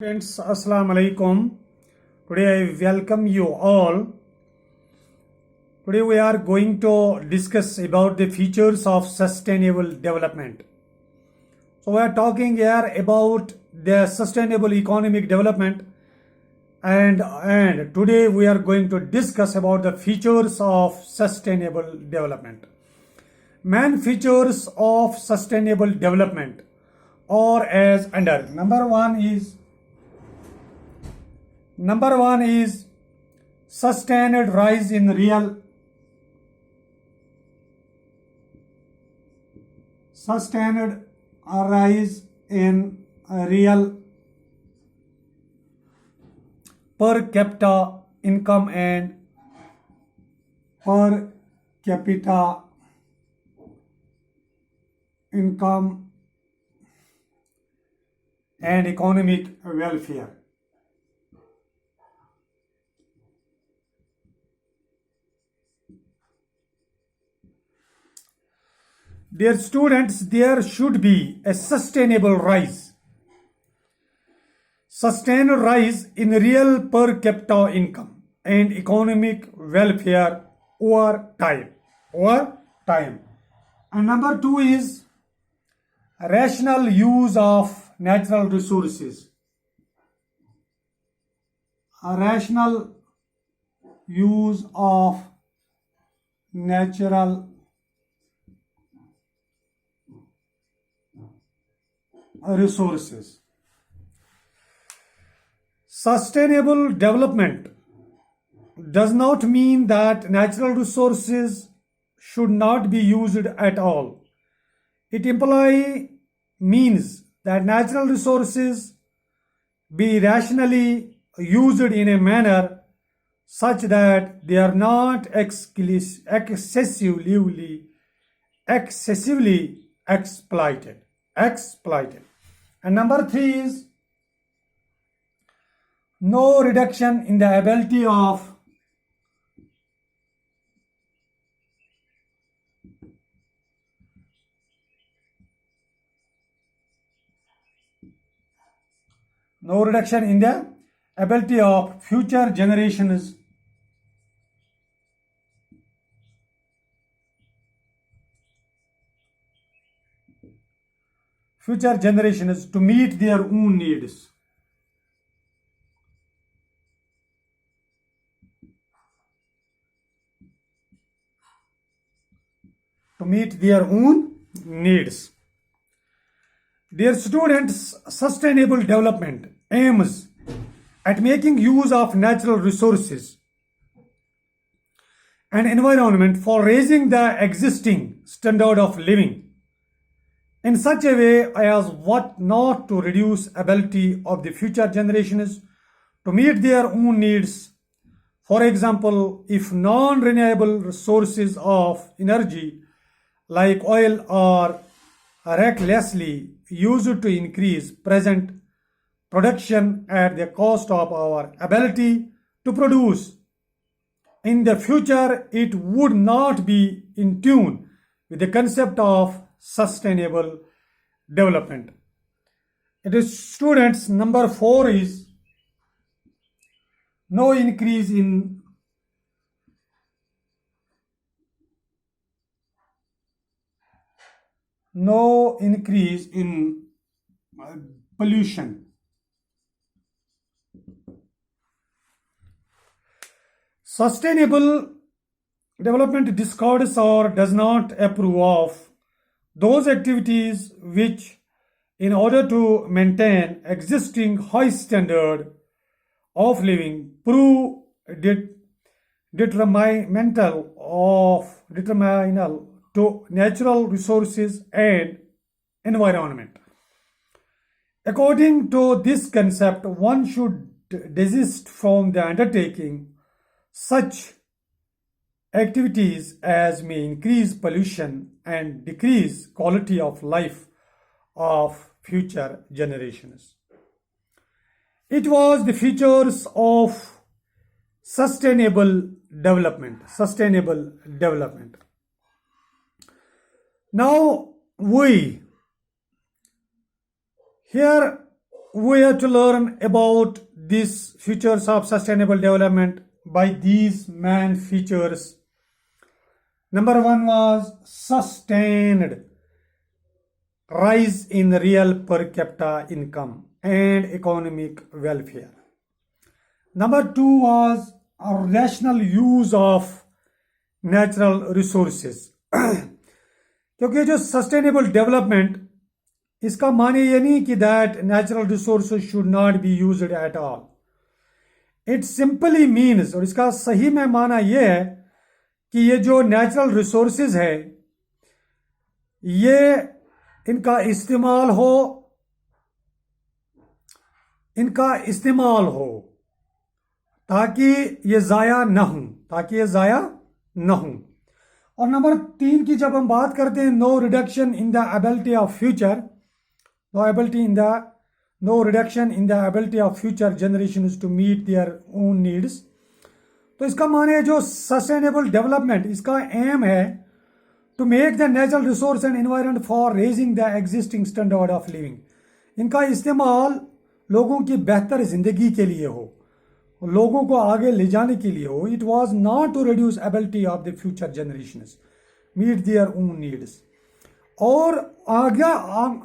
Friends, Assalamu alaikum. Today I welcome you all. Today we are going to discuss about the features of sustainable development. So we are talking here about the sustainable economic development and today we are going to discuss about the features of sustainable development. Main features of sustainable development are as under. Number one is sustained rise in real per capita income and per capita income and economic welfare. Dear students, there should be a sustainable rise. Sustained rise in real per capita income and economic welfare over time. And number two is rational use of natural resources. A rational use of natural resources. Sustainable development does not mean that natural resources should not be used at all. It means that natural resources be rationally used in a manner such that they are not excessively exploited. And number three is no reduction in the ability of future generations to meet their own needs. Dear students, sustainable development aims at making use of natural resources and environment for raising the existing standard of living in such a way as what not to reduce ability of the future generations to meet their own needs. For example, if non-renewable sources of energy like oil are recklessly used to increase present production at the cost of our ability to produce, in the future it would not be in tune with the concept of sustainable development. It is students, number 4 is no increase in pollution. Sustainable development discards or does not approve of those activities which, in order to maintain existing high standard of living, prove detrimental to natural resources and environment. According to this concept, one should desist from the undertaking such activities as may increase pollution and decrease quality of life of future generations. It was the features of sustainable development. Now we we have to learn about these features of sustainable development by these main features. Number one was sustained rise in real per capita income and economic welfare. Number two was a rational use of natural resources. क्योंकि जो sustainable development, इसका माने ये नहीं कि that natural resources should not be used at all. It simply means, और इसका सही में माना ये है कि ये जो नेचुरल रिसोर्सेज है ये इनका इस्तेमाल हो ताकि ये ज़ाया न हो. और नंबर 3 की जब हम बात करते हैं, no reduction in the ability of future, no reduction in the ability of future generations to meet their own needs. तो इसका माने जो सस्टेनेबल डेवलपमेंट, इसका एम है to make the natural resource and environment for raising the existing standard of living. इनका इस्तेमाल लोगों की बेहतर जिंदगी के लिए हो, लोगों को आगे ले जाने के लिए हो. It was not to reduce ability of the future generations meet their own needs. और आगे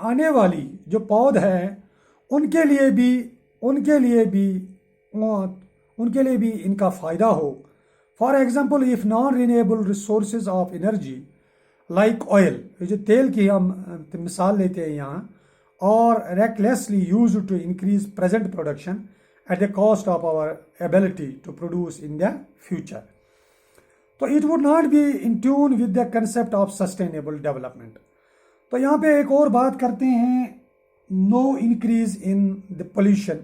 आने वाली जो पौध है उनके लिए भी इनका फायदा हो. For example, if non renewable resources of energy like oil, ये जो तेल की हम मिसाल लेते हैं यहाँ, और recklessly used to increase present production at the cost of our ability to produce in the future. So it would not be in tune with the concept of sustainable development. तो यहाँ पे एक और बात करते हैं, no increase in the pollution.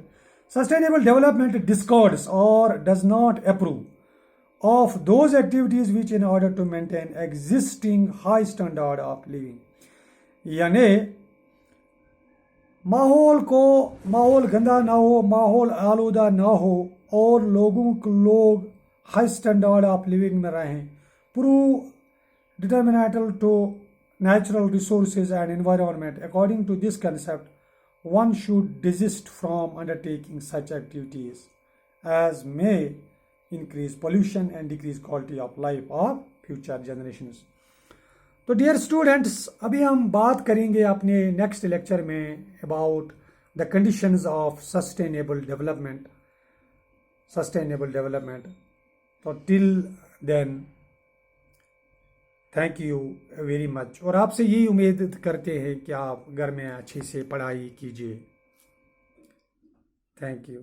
Sustainable development discards or does not approve of those activities which in order to maintain existing high standard of living. यानी माहौल गंदा ना हो, माहौल आलूदा ना हो, और लोग हाई स्टैंडर्ड ऑफ लिविंग में रहें. Prove detrimental to natural resources and environment. According to this concept, one should desist from undertaking such activities as may increase pollution and decrease quality of life of future generations. तो dear students, अभी हम बात करेंगे अपने next lecture में about the conditions of sustainable development. तो till then thank you very much. और आपसे यही उम्मीद करते हैं कि आप घर में अच्छे से पढ़ाई कीजिए. Thank you.